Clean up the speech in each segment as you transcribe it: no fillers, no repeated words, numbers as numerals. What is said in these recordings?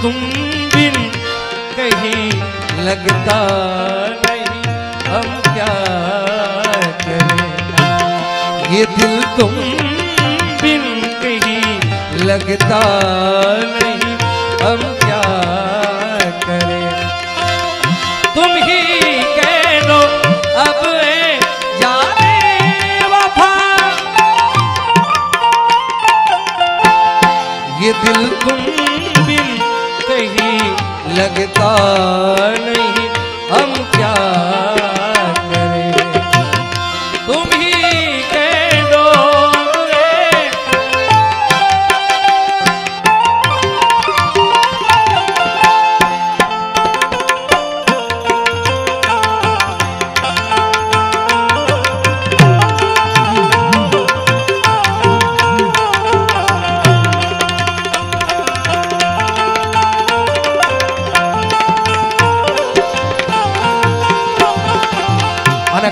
तुम बिन कहीं लगता नहीं, हम क्या करें। ये दिल तुम बिन कहीं लगता नहीं, हम क्या करें। तुम ही कह दो अब है जाने वफा, ये दिल तुम बिन कहीं लगता नहीं, हम क्या करें। तुम ही कह दो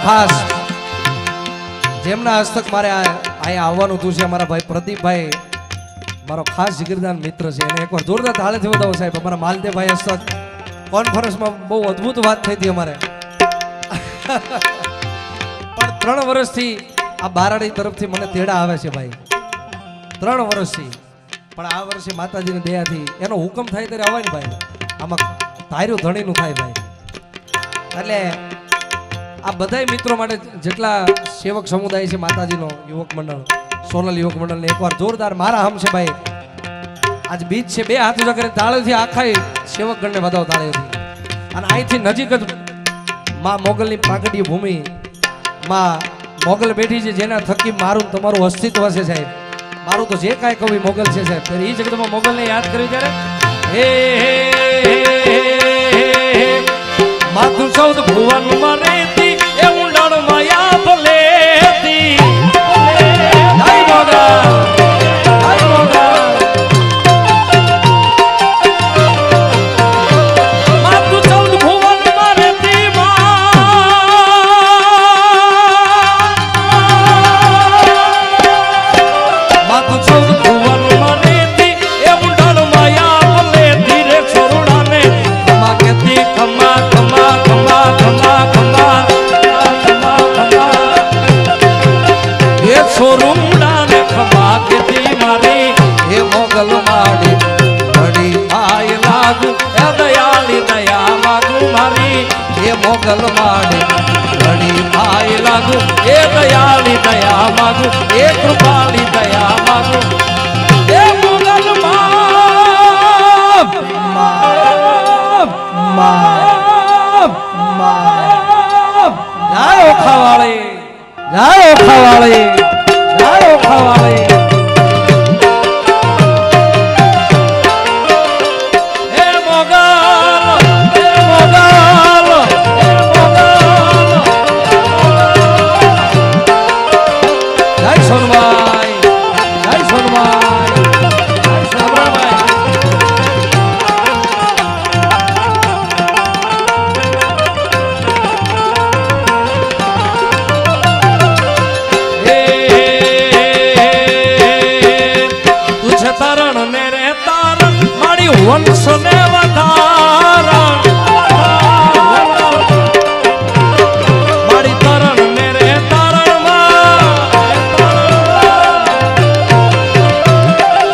ખાસ જેમના હસ્તક મારે અહીંયા આવવાનું હતું છે અમારા ભાઈ પ્રદીપભાઈ, મારો ખાસ જીગરદાર મિત્ર છે, એને એકવાર જોરદાર તાળીથી વધાવો સાહેબ. અમારા માલદેવભાઈ હસ્તક કોન્ફરન્સમાં બહુ અદ્ભુત વાત થઈ હતી અમારે. પણ 3 વર્ષથી આ બારાડી તરફથી મને તેડા આવે છે ભાઈ, 3 વર્ષથી. પણ આ વર્ષે માતાજીની દયાથી એનો હુકમ થાય ત્યારે આવે ને ભાઈ, આમાં ધાર્યું ધણીનું થાય ભાઈ. એટલે આ બધા મિત્રો માટે જેટલા સેવક સમુદાય છે માતાજીનો યુવક મંડળ, સોનલ યુવક મંડળને એકવાર જોરદાર મારા હમ છે ભાઈ. આજ બીજ છે, 2 હાથ ઊંચા કરીને તાળીથી આખા સેવક ગણને વધાવો તાળીથી. અને અહીંથી નજીક જ માં મોગલની પ્રાગટ્ય ભૂમિ, માં મોગલ બેઠી છે, જેના થકી મારું તમારું અસ્તિત્વ છે સાહેબ. મારું તો જે કાંઈ કવિ મોગલ છે સાહેબ, ત્યારે એ જગતમાં મોગલને યાદ કર્યું ત્યારે હે માથું સૌદ ભુવન મરેતી એ ઊંડાણ માયા ભલેતી. જય મોગલ, જય મોગલ. માથું સૌદ ભુવન મરેતી માથું સૌદ ભુવન મરેતી એ ઊંડાણ માયા ભલેતી રે છોરુડાને ખમા કેતી ખમા ખમા ખમા ખમા ખમા ખમા ખમા એ છોરુડાને ખમા કેતી મારી એ મોગલ માડી બડી આય લાગુ એ દયાળી દયા માગુ મારી એ મોગલ માડી બડી આય લાગુ એ દયાળી દયા માગુ એ કૃપાળી દયા માગુ એ મોગલ જય ઓખાવાળી, જય ઓખાવાળી, જય ઓખાવાળી. હે મોગલ, હે મોગલ, હે મોગલ. જય સોનભાઈ, જય સોનભાઈ, જય સોનભાઈ. વંશ ને વધારણ મારી તરણ ને રે તારણ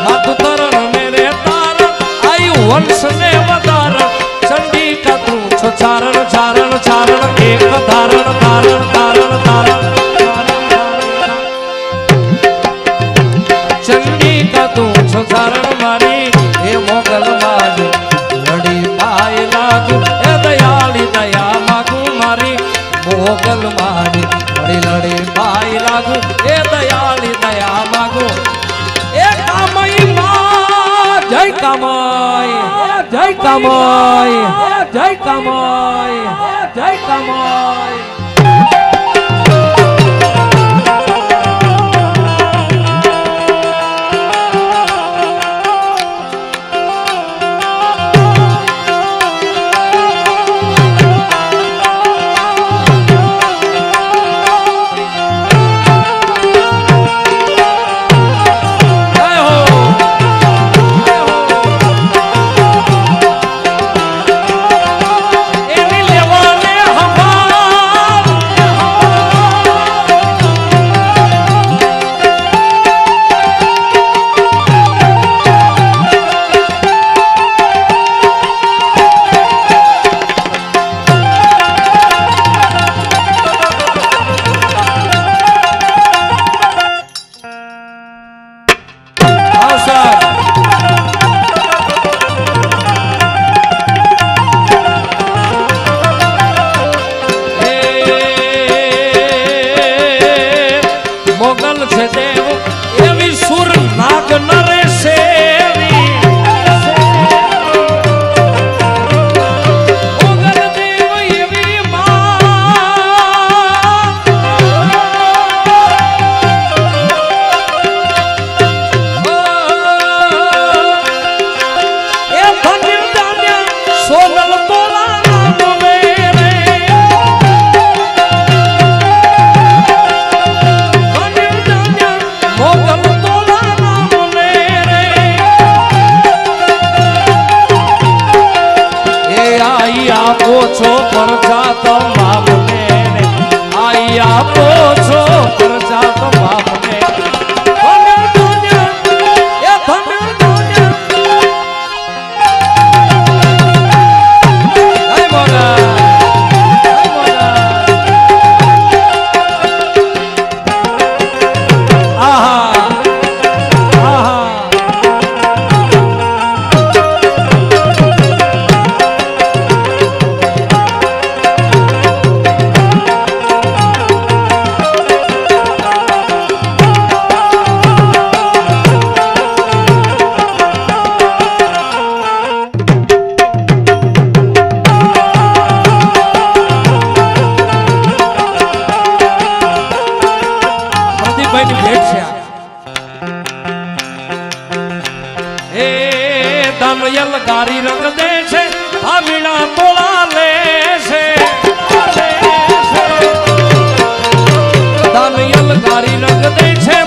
માતું તરણ ને રે તારણ આયુ વંશ ને વધારણ ચંડિકા તું છો ચારણ ચારણ ચારણ એક ધારણ ધારણ ધારણ ધારણ ચંડિકા તું છો ચારણ મારી એ મોગલ માડી લડી પાય લાગુ એ દયાળી દયા માગુ મારી મોગલ માડી લડી લડી પાય લાગુ એ દયાળી દયા માગુ એ કામઈ માં જય કામઈ, જય કામઈ, જય કામઈ, જય કામઈ. છો પરજા તમામને આઈ આપો છો પરજા તમામને ગારી રંગ દે છે આમીણા તોળા લે છે દાનિયલ ગારી રંગ દે છે